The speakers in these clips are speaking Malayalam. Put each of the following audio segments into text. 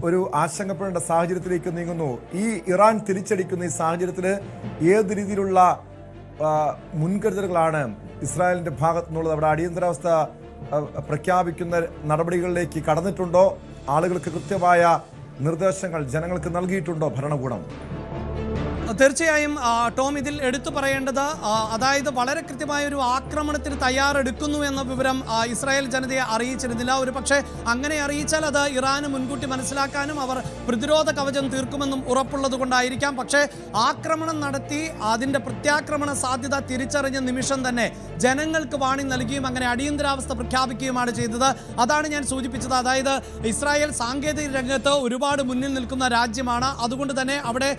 ഒരു ആശങ്കപ്പെടേണ്ട സാഹചര്യത്തിലേക്ക് നീങ്ങുന്നു. ഈ ഇറാൻ തിരിച്ചടിക്കുന്ന ഈ സാഹചര്യത്തിൽ ഏത് രീതിയിലുള്ള മുൻകരുതലുകളാണ് ഇസ്രായേലിന്റെ ഭാഗത്തു നിന്നുള്ളത്? അവിടെ അടിയന്തരാവസ്ഥ പ്രഖ്യാപിക്കുന്ന നടപടികളിലേക്ക് കടന്നിട്ടുണ്ടോ? ആളുകൾക്ക് കൃത്യമായ നിർദ്ദേശങ്ങൾ ജനങ്ങൾക്ക് നൽകിയിട്ടുണ്ടോ ഭരണകൂടം? തീർച്ചയായും ടോം, ഇതിൽ എടുത്തു പറയേണ്ടത് അതായത് വളരെ കൃത്യമായ ഒരു ആക്രമണത്തിന് തയ്യാറെടുക്കുന്നു എന്ന വിവരം ഇസ്രായേൽ ജനതയെ അറിയിച്ചിരുന്നില്ല. ഒരു പക്ഷേ അങ്ങനെ അറിയിച്ചാൽ അത് ഇറാന് മുൻകൂട്ടി മനസ്സിലാക്കാനും അവർ പ്രതിരോധ കവചം തീർക്കുമെന്നും ഉറപ്പുള്ളത് കൊണ്ടായിരിക്കാം. പക്ഷേ ആക്രമണം നടത്തി അതിൻ്റെ പ്രത്യാക്രമണ സാധ്യത തിരിച്ചറിഞ്ഞ നിമിഷം തന്നെ ജനങ്ങൾക്ക് വാണി നൽകുകയും അങ്ങനെ അടിയന്തരാവസ്ഥ പ്രഖ്യാപിക്കുകയുമാണ് ചെയ്തത്. അതാണ് ഞാൻ സൂചിപ്പിച്ചത്. അതായത് ഇസ്രായേൽ സാങ്കേതിക രംഗത്ത് ഒരുപാട് മുന്നിൽ നിൽക്കുന്ന രാജ്യമാണ്. അതുകൊണ്ട് തന്നെ അവിടെ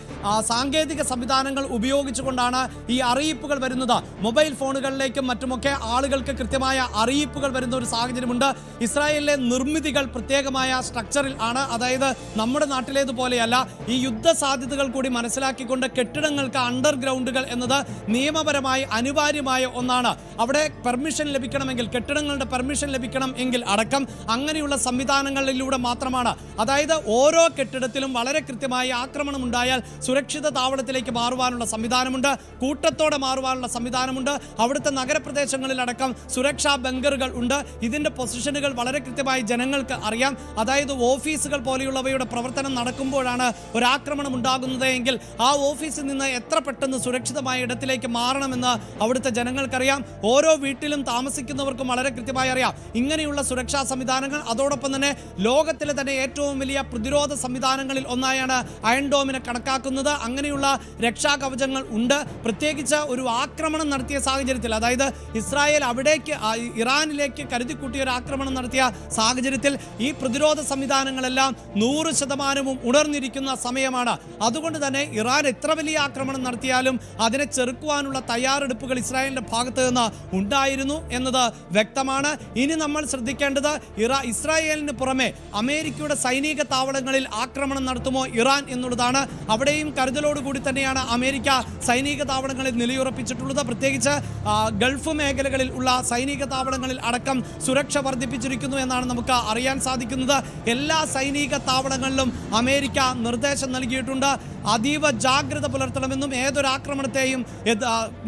സാങ്കേതിക സംവിധാനങ്ങൾ ഉപയോഗിച്ചുകൊണ്ടാണ് ഈ അറിയിപ്പുകൾ വരുന്നത്. മൊബൈൽ ഫോണുകളിലേക്കും മറ്റുമൊക്കെ ആളുകൾക്ക് കൃത്യമായ അറിയിപ്പുകൾ വരുന്ന ഒരു സാഹചര്യമുണ്ട്. ഇസ്രായേലിലെ നിർമ്മിതികൾ പ്രത്യേകമായ സ്ട്രക്ചറിൽ ആണ്. അതായത് നമ്മുടെ നാട്ടിലേതുപോലെയല്ല. ഈ യുദ്ധ സാധ്യതകൾ കൂടി മനസ്സിലാക്കിക്കൊണ്ട് കെട്ടിടങ്ങൾക്ക് അണ്ടർഗ്രൗണ്ടുകൾ എന്നത് നിയമപരമായി അനിവാര്യമായ ഒന്നാണ്. അവിടെ പെർമിഷൻ ലഭിക്കണമെങ്കിൽ, കെട്ടിടങ്ങളുടെ പെർമിഷൻ ലഭിക്കണം എങ്കിൽ അടക്കം അങ്ങനെയുള്ള സംവിധാനങ്ങളിലൂടെ മാത്രമാണ്. അതായത് ഓരോ കെട്ടിടത്തിലും വളരെ കൃത്യമായി ആക്രമണം ഉണ്ടായാൽ സുരക്ഷിത താവളത്തിലേക്ക് മാറുവാനുള്ള സംവിധാനമുണ്ട്, കൂട്ടത്തോടെ മാറുവാനുള്ള സംവിധാനമുണ്ട്. അവിടുത്തെ നഗരപ്രദേശങ്ങളിലടക്കം സുരക്ഷാ ബങ്കറുകൾ ഉണ്ട്. ഇതിൻ്റെ പൊസിഷനുകൾ വളരെ കൃത്യമായി ജനങ്ങൾക്ക് അറിയാം. അതായത് ഓഫീസുകൾ പോലെയുള്ളവയുടെ പ്രവർത്തനം നടക്കുമ്പോഴാണ് ഒരാക്രമണം ഉണ്ടാകുന്നത് എങ്കിൽ ആ ഓഫീസിൽ നിന്ന് എത്ര പെട്ടെന്ന് സുരക്ഷിതമായ ഇടത്തിലേക്ക് മാറണമെന്ന് അവിടുത്തെ ജനങ്ങൾക്കറിയാം. ഓരോ വീട്ടിലും താമസിക്കുന്നവർക്കും വളരെ കൃത്യമായി അറിയാം ഇങ്ങനെയുള്ള സുരക്ഷാ സംവിധാനങ്ങൾ. അതോടൊപ്പം തന്നെ ലോകത്തിലെ തന്നെ ഏറ്റവും വലിയ പ്രതിരോധ സംവിധാനങ്ങളിൽ ഒന്നായാണ് അയൺ ഡോമിനെ കണക്കാക്കുന്നത്. അങ്ങനെയുള്ള രക്ഷാകവചങ്ങൾ ഉണ്ട്. പ്രത്യേകിച്ച് ഒരു ആക്രമണം നടത്തിയ സാഹചര്യത്തിൽ, അതായത് ഇസ്രായേൽ അവിടേക്ക് ഇറാനിലേക്ക് കരുതിക്കൂട്ടിയ ഒരു ആക്രമണം നടത്തിയ സാഹചര്യത്തിൽ ഈ പ്രതിരോധ സംവിധാനങ്ങളെല്ലാം 100% ഉണർന്നിരിക്കുന്ന സമയമാണ്. അതുകൊണ്ട് തന്നെ ഇറാൻ എത്ര വലിയ ആക്രമണം നടത്തിയാലും അതിനെ ചെറുക്കുവാനുള്ള തയ്യാറെടുപ്പുകൾ ഇസ്രായേലിന്റെ ഭാഗത്ത് നിന്ന് ഉണ്ടായിരുന്നു എന്നത് വ്യക്തമാണ്. ഇനി നമ്മൾ ശ്രദ്ധിക്കേണ്ടത് ഇസ്രായേലിന് പുറമെ അമേരിക്കയുടെ സൈനിക താവളങ്ങളിൽ ആക്രമണം നടത്തുമോ ഇറാൻ എന്നുള്ളതാണ്. അവിടെയും കരുതലോടുകൂടി തന്നെയാണ് അമേരിക്ക സൈനിക താവളങ്ങളിൽ നിലയുറപ്പിച്ചിട്ടുള്ളത്. പ്രത്യേകിച്ച് ഗൾഫ് മേഖലകളിൽ ഉള്ള സൈനിക താവളങ്ങളിൽ അടക്കം സുരക്ഷ വർദ്ധിപ്പിച്ചിരിക്കുന്നു എന്നാണ് നമുക്ക് അറിയാൻ സാധിക്കുന്നത്. എല്ലാ സൈനിക താവളങ്ങളിലും അമേരിക്ക നിർദ്ദേശം നൽകിയിട്ടുണ്ട്. അതീവ ജാഗ്രത പുലർത്തണമെന്നും ഏതൊരാക്രമണത്തെയും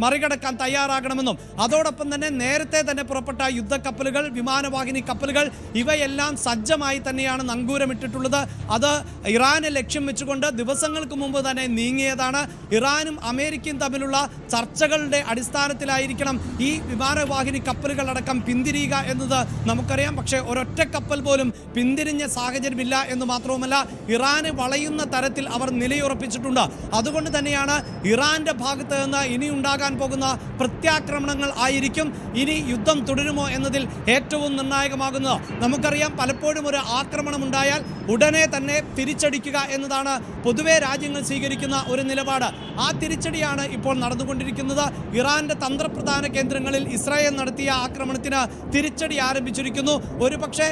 മറികടക്കാൻ തയ്യാറാകണമെന്നും. അതോടൊപ്പം തന്നെ നേരത്തെ തന്നെ പുറപ്പെട്ട യുദ്ധക്കപ്പലുകൾ, വിമാനവാഹിനി കപ്പലുകൾ ഇവയെല്ലാം സജ്ജമായി തന്നെയാണ് നങ്കൂരമിട്ടിട്ടുള്ളത്. അത് ഇറാനെ ലക്ഷ്യം വെച്ചുകൊണ്ട് ദിവസങ്ങൾക്ക് മുമ്പ് തന്നെ നീങ്ങിയതാണ്. ഇറാനും അമേരിക്കയും തമ്മിലുള്ള ചർച്ചകളുടെ അടിസ്ഥാനത്തിലായിരിക്കണം ഈ വിമാനവാഹിനി കപ്പലുകളടക്കം പിന്തിരിയുക എന്നത് നമുക്കറിയാം. പക്ഷേ ഒരൊറ്റ കപ്പൽ പോലും പിന്തിരിഞ്ഞ സാഹചര്യമില്ല എന്ന് മാത്രവുമല്ല, ഇറാനെ വളയുന്ന തരത്തിൽ അവർ നിലയുറപ്പിച്ചിട്ടുണ്ട്. അതുകൊണ്ട് തന്നെയാണ് ഇറാന്റെ ഭാഗത്ത് നിന്ന് ഇനി ഉണ്ടാകാൻ പോകുന്ന പ്രത്യാക്രമണങ്ങൾ ആയിരിക്കും ഇനി യുദ്ധം തുടരുമോ എന്നതിൽ ഏറ്റവും നിർണായകമാകുന്നത്. നമുക്കറിയാം, പലപ്പോഴും ഒരു ആക്രമണം ഉണ്ടായാൽ ഉടനെ തന്നെ തിരിച്ചടിക്കുക എന്നതാണ് പൊതുവെ രാജ്യങ്ങൾ സ്വീകരിക്കുന്ന ഒരു നിലപാട്. ആ തിരിച്ചടിയാണ് ഇപ്പോൾ നടന്നുകൊണ്ടിരിക്കുന്നത്. ഇറാന്റെ തന്ത്രപ്രധാന കേന്ദ്രങ്ങളിൽ ഇസ്രായേൽ നടത്തിയ ആക്രമണത്തിന് തിരിച്ചടി ആരംഭിച്ചിരിക്കുന്നു. ഒരുപക്ഷെ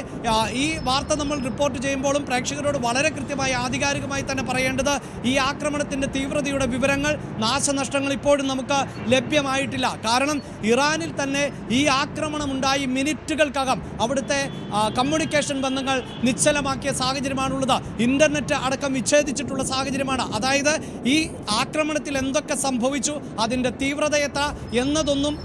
ഈ വാർത്ത നമ്മൾ റിപ്പോർട്ട് ചെയ്യുമ്പോഴും പ്രേക്ഷകരോട് വളരെ കൃത്യമായി ആധികാരികമായി തന്നെ പറയേണ്ടത്, ഈ ആക്രമണത്തിന്റെ തീവ്രതയുടെ വിവരങ്ങൾ, നാശനഷ്ടങ്ങൾ ഇപ്പോഴും നമുക്ക് ലഭ്യമായിട്ടില്ല. കാരണം ഇറാനിൽ തന്നെ ഈ ആക്രമണം ഉണ്ടായി മിനിറ്റുകൾക്കകം അവിടുത്തെ കമ്മ്യൂണിക്കേഷൻ ബന്ധങ്ങൾ നിശ്ചലമാക്കിയ സാഹചര്യമാണുള്ളത്. ഇന്റർനെറ്റ് അടക്കം വിച്ഛേദിച്ചിട്ടുള്ള സാഹചര്യമാണ്. അതായത് ഈ ആക്രമണത്തിൽ എന്തൊക്കെ സംഭവിച്ചു, അതിൻ്റെ തീവ്രത എത്ര എന്നതൊന്നും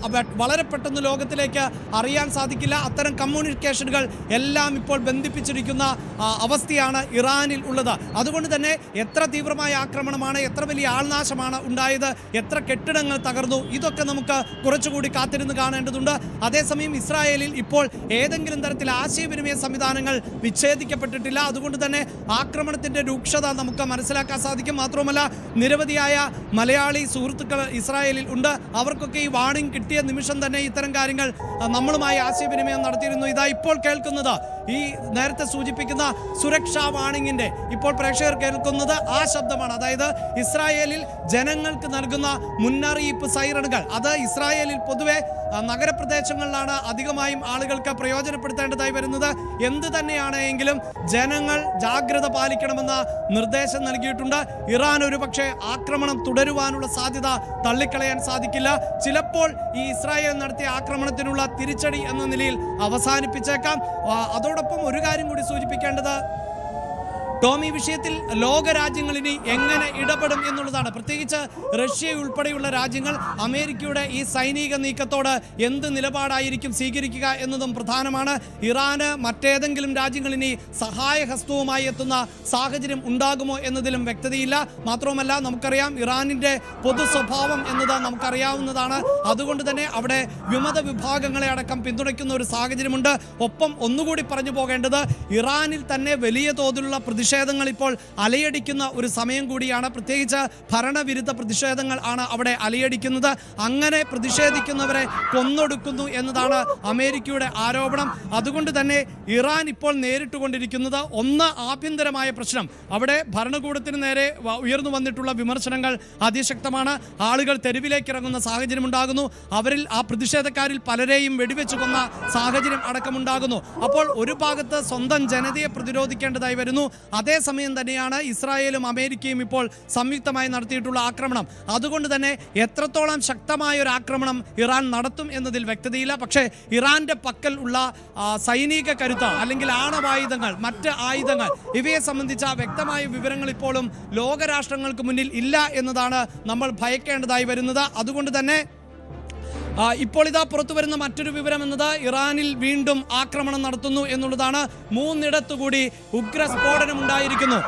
വളരെ പെട്ടെന്ന് ലോകത്തിലേക്ക് അറിയാൻ സാധിക്കില്ല. അത്തരം കമ്മ്യൂണിക്കേഷനുകൾ എല്ലാം ഇപ്പോൾ ബന്ധിപ്പിച്ചിരിക്കുന്ന അവസ്ഥയാണ് ഇറാനിൽ ഉള്ളത്. അതുകൊണ്ട് തന്നെ എത്ര തീവ്രമായ ആക്രമണമാണ്, എത്ര വലിയ ആൾനാശമാണ് ഉണ്ടായത്, എത്ര കെട്ടിടങ്ങൾ തകർന്നു, ഇതൊക്കെ നമുക്ക് കുറച്ചുകൂടി കാത്തിരുന്ന് കാണേണ്ടതുണ്ട്. അതേസമയം ഇസ്രായേലിൽ ഇപ്പോൾ ഏതെങ്കിലും തരത്തിൽ ആശയവിനിമയ സംവിധാനങ്ങൾ വിച്ഛേദിക്കപ്പെട്ടിട്ടില്ല. അതുകൊണ്ട് തന്നെ ആക്രമണത്തിന്റെ രൂക്ഷത നമുക്ക് മനസ്സിലാക്കാൻ സാധിക്കും. മാത്രവുമല്ല, നിരവധിയായ മലയാളി സുഹൃത്തുക്കൾ ഇസ്രായേലിൽ ഉണ്ട്. അവർക്കൊക്കെ ഈ വാണിംഗ് കിട്ടിയ നിമിഷം തന്നെ ഇത്തരം കാര്യങ്ങൾ നമ്മളുമായി ആശയവിനിമയം നടത്തിയിരുന്നു. ഇതാ ഇപ്പോൾ കേൾക്കുന്നത് ഈ നേരത്തെ സൂചിപ്പിക്കുന്ന സുരക്ഷാ വാണിംഗിന്റെ ഇപ്പോൾ പ്രേക്ഷകർ കേൾക്കുന്നത് ആ ശബ്ദമാണ്. അതായത് ഇസ്രായേലിൽ ജനങ്ങൾക്ക് നൽകുന്ന മുന്നറിയിപ്പ് സൈറണുകൾ. അത് ഇസ്രായേലിൽ പൊതുവെ നഗരപ്രദേശങ്ങളിലാണ് അധികമായും ആളുകൾക്ക് പ്രയോജനപ്പെടുത്തേണ്ടതായി വരുന്നത്. എന്ത് തന്നെയാണ് എങ്കിലും ജനങ്ങൾ ജാഗ്രത പാലിക്കണമെന്ന നിർദ്ദേശം നൽകിയിട്ടുണ്ട്. ഇറാൻ ഒരുപക്ഷെ ആക്രമണം തുടരുവാനുള്ള സാധ്യത തള്ളിക്കളയാൻ സാധിക്കില്ല. ചിലപ്പോൾ ഈ ഇസ്രായേൽ നടത്തിയ ആക്രമണത്തിനുള്ള തിരിച്ചടി എന്ന നിലയിൽ അവസാനിപ്പിച്ചേക്കാം. അതോടൊപ്പം ഒരു കാര്യം കൂടി സൂചിപ്പിക്കേണ്ടത്, ടോം, ഈ വിഷയത്തിൽ ലോകരാജ്യങ്ങൾ ഇനി എങ്ങനെ ഇടപെടും എന്നുള്ളതാണ്. പ്രത്യേകിച്ച് റഷ്യ ഉൾപ്പെടെയുള്ള രാജ്യങ്ങൾ അമേരിക്കയുടെ ഈ സൈനിക നീക്കത്തോട് എന്ത് നിലപാടായിരിക്കും സ്വീകരിക്കുക എന്നതും പ്രധാനമാണ്. ഇറാന് മറ്റേതെങ്കിലും രാജ്യങ്ങൾ ഇനി സഹായഹസ്തവുമായി എത്തുന്ന സാഹചര്യം ഉണ്ടാകുമോ എന്നതിലും വ്യക്തതയില്ല. മാത്രവുമല്ല, നമുക്കറിയാം ഇറാനിന്റെ പൊതു സ്വഭാവം എന്നത് നമുക്കറിയാവുന്നതാണ്. അതുകൊണ്ട് തന്നെ അവിടെ വിമത വിഭാഗങ്ങളെ അടക്കം പിന്തുണയ്ക്കുന്ന ഒരു സാഹചര്യമുണ്ട്. ഒപ്പം ഒന്നുകൂടി പറഞ്ഞു പോകേണ്ടത്, ഇറാനിൽ തന്നെ വലിയ തോതിലുള്ള പ്രതിഷേധങ്ങൾ ഇപ്പോൾ അലയടിക്കുന്ന ഒരു സമയം കൂടിയാണ്. പ്രത്യേകിച്ച് ഭരണവിരുദ്ധ പ്രതിഷേധങ്ങൾ ആണ് അവിടെ അലയടിക്കുന്നത്. അങ്ങനെ പ്രതിഷേധിക്കുന്നവരെ കൊന്നൊടുക്കുന്നു എന്നതാണ് അമേരിക്കയുടെ ആരോപണം. അതുകൊണ്ട് തന്നെ ഇറാൻ ഇപ്പോൾ നേരിട്ടുകൊണ്ടിരിക്കുന്നത് ഒന്ന്, ആഭ്യന്തരമായ പ്രശ്നം. അവിടെ ഭരണകൂടത്തിന് നേരെ ഉയർന്നു വന്നിട്ടുള്ള വിമർശനങ്ങൾ അതിശക്തമാണ്. ആളുകൾ തെരുവിലേക്ക് ഇറങ്ങുന്ന സാഹചര്യം ഉണ്ടാകുന്നു. അവരിൽ ആ പ്രതിഷേധക്കാരിൽ പലരെയും വെടിവെച്ചു കൊന്ന സാഹചര്യം അടക്കമുണ്ടാകുന്നു. അപ്പോൾ ഒരു ഭാഗത്ത് സ്വന്തം ജനതയെ പ്രതിരോധിക്കേണ്ടതായി വരുന്നു. അതേസമയം തന്നെയാണ് ഇസ്രായേലും അമേരിക്കയും ഇപ്പോൾ സംയുക്തമായി നടത്തിയിട്ടുള്ള ആക്രമണം. അതുകൊണ്ട് തന്നെ എത്രത്തോളം ശക്തമായ ഒരു ആക്രമണം ഇറാൻ നടത്തും എന്നതിൽ വ്യക്തതയില്ല. പക്ഷേ ഇറാന്റെ പക്കൽ ഉള്ള സൈനിക കരുത്ത് അല്ലെങ്കിൽ ആണവായുധങ്ങൾ, മറ്റ് ആയുധങ്ങൾ, ഇവയെ സംബന്ധിച്ച വ്യക്തമായ വിവരങ്ങൾ ഇപ്പോഴും ലോകരാഷ്ട്രങ്ങൾക്ക് മുന്നിൽ ഇല്ല എന്നതാണ് നമ്മൾ ഭയക്കേണ്ടതായി വരുന്നത്. അതുകൊണ്ട് തന്നെ ഇപ്പോൾ ഇതാ പുറത്തു വരുന്ന മറ്റൊരു വിവരം എന്നത് ഇറാനിൽ വീണ്ടും ആക്രമണം നടത്തുന്നു എന്നുള്ളതാണ്. 3 ഇടത്തുകൂടി ഉഗ്രസ്ഫോടനം ഉണ്ടായിരിക്കുന്നു.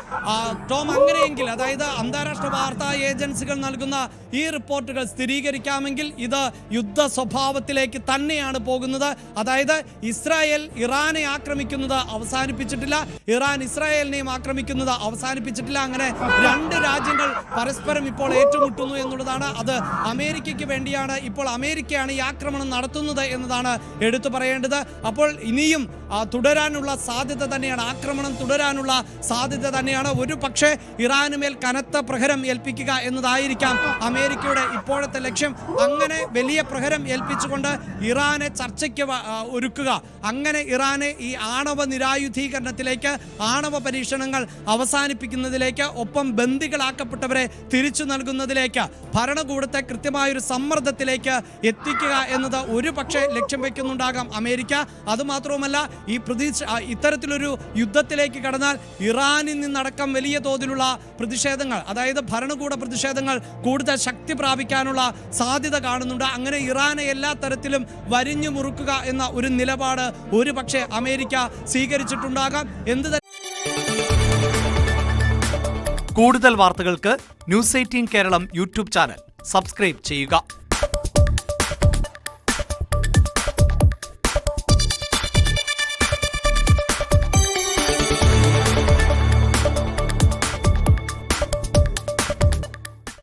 ടോം, അങ്ങനെയെങ്കിൽ അതായത് അന്താരാഷ്ട്ര വാർത്താ ഏജൻസികൾ നൽകുന്ന ഈ റിപ്പോർട്ടുകൾ സ്ഥിരീകരിക്കാമെങ്കിൽ ഇത് യുദ്ധ സ്വഭാവത്തിലേക്ക് തന്നെയാണ് പോകുന്നത്. അതായത് ഇസ്രായേൽ ഇറാനെ ആക്രമിക്കുന്നത് അവസാനിപ്പിച്ചിട്ടില്ല, ഇറാൻ ഇസ്രായേലിനെയും ആക്രമിക്കുന്നത് അവസാനിപ്പിച്ചിട്ടില്ല. അങ്ങനെ 2 രാജ്യങ്ങൾ പരസ്പരം ഇപ്പോൾ ഏറ്റുമുട്ടുന്നു എന്നുള്ളതാണ്. അത് അമേരിക്കയ്ക്ക് വേണ്ടിയാണ്. ഇപ്പോൾ അമേരിക്ക ഈ ആക്രമണം നടത്തുന്നത് എന്നതാണ് എടുത്തു പറയേണ്ടത്. അപ്പോൾ ഇനിയും തുടരാനുള്ള സാധ്യത തന്നെയാണ്, ആക്രമണം തുടരാനുള്ള സാധ്യത തന്നെയാണ്. ഒരു പക്ഷേ ഇറാനുമേൽ കനത്ത പ്രഹരം ഏൽപ്പിക്കുക എന്നതായിരിക്കാം അമേരിക്കയുടെ ഇപ്പോഴത്തെ ലക്ഷ്യം. അങ്ങനെ വലിയ പ്രഹരം ഏൽപ്പിച്ചുകൊണ്ട് ഇറാനെ ചർച്ചയ്ക്ക് ഒരുക്കുക, അങ്ങനെ ഇറാനെ ഈ ആണവ നിരായുധീകരണത്തിലേക്ക്, ആണവ പരീക്ഷണങ്ങൾ അവസാനിപ്പിക്കുന്നതിലേക്ക്, ഒപ്പം ബന്ദികളാക്കപ്പെട്ടവരെ തിരിച്ചു നൽകുന്നതിലേക്ക്, ഭരണകൂടത്തെ കൃത്യമായൊരു സമ്മർദ്ദത്തിലേക്ക് എത്തിക്കുക എന്നത് ഒരു പക്ഷേ ലക്ഷ്യം വയ്ക്കുന്നുണ്ടാകാം അമേരിക്ക. അതുമാത്രവുമല്ല, ഈ ഇത്തരത്തിലൊരു യുദ്ധത്തിലേക്ക് കടന്നാൽ ഇറാനിൽ നിന്നടക്കം വലിയ തോതിലുള്ള പ്രതിഷേധങ്ങൾ, അതായത് ഭരണകൂട പ്രതിഷേധങ്ങൾ കൂടുതൽ ശക്തി പ്രാപിക്കാനുള്ള സാധ്യത കാണുന്നുണ്ട്. അങ്ങനെ ഇറാനെ എല്ലാ തരത്തിലും വരിഞ്ഞു മുറുക്കുക എന്ന ഒരു നിലപാട് ഒരു പക്ഷേ അമേരിക്ക സ്വീകരിച്ചിട്ടുണ്ടാകാം. കൂടുതൽ വാർത്തകൾക്ക് News 18 Keralam YouTube channel subscribe ചെയ്യുക.